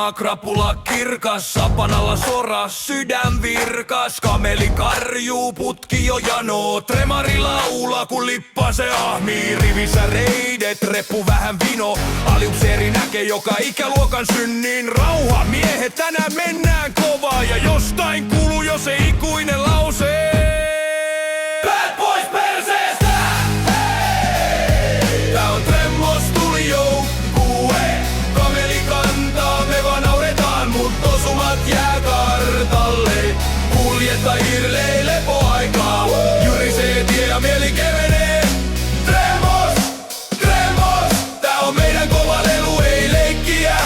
painaa, krapula kirkas, sapanalla sora, sydän virkas. Kameli karjuu, putki jo janoo, tremari laulaa kun lippase ahmii. Rivissä reidet, reppu vähän vino, aliupseeri näkee joka ikäluokan synnin. Rauha miehet, tänään mennään kovaa ja jostain kuuluu jo se ikuinen lause. Päät pois perseestä! Hei! Tää on Tremmos tulijoukkue. Kameli kantaa, me vaan nauretaan, mut osumat jää kartalle. Kuljetta hirlei lepoaikaa, jyrisee tie ja mieli kevenee. Tremmos, Tremmos, tää on meidän kova lelu, ei leikkiä.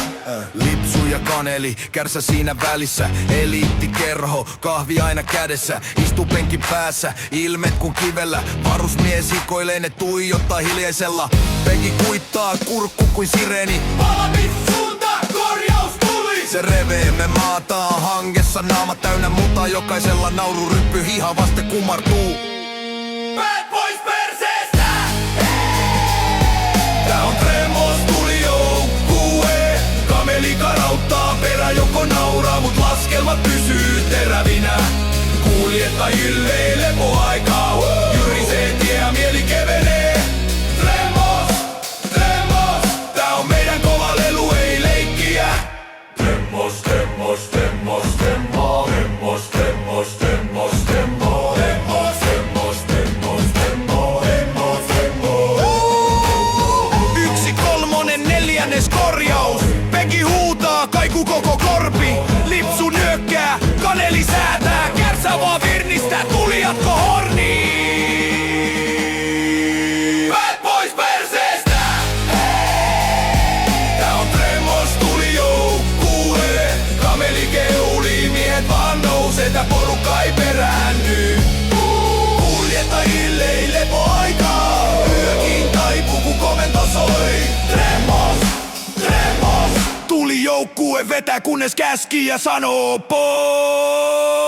Lipsu ja kaneli, kärsä siinä välissä. Eliittikerho, kahvi aina kädessä. Istu penkin päässä, ilmet kun kivellä. Varusmies hikoilee, ne tuijottaa hiljaisella. Penki kuittaa, kurkku kuin sireeni. Valmis suunta, korjaus tuli! Se revee, me maataan hangessa. Naamat täynnä mutaa, jokaisella naururyppy hiha vaste kumartuu. Päät pois perseestä! Tää on Tremmos tulijoukkue. Kameli karauttaa, perä joko nauraa, mut laskelmat pysyy terävinä. Kuljetta illei lepoaikaa, jyrisee tie ja mieli kevenee. Tremmos, Tremmos, tää on meidän kova lelu, ei leikkiä. Tremmos, Tremmos, Tremmos, Tremmos, Tremmos, Tremmos, Tremmos, Tremmos, Tremmos, Tremmos, Tremmos, Tremmos, Tremmos, Tremmos. 1/3, korjaus. Peki huutaa, kaiku koko korpi. Lipsu nyökkää, kaneli säätää. Kärsä vaan virnistää, tulijatko horniin? Päät pois perseestä! Tää on Tremmos tulijoukkue. Kameli keulii, miehet vaan nousee, tää porukka ei peräänny. Kuljetta illei lepoaikaa, yökin taipuu kun komento soi. Tremmos, Tremmos, tulijoukkue vetää kunnes käski ja sanoo pois.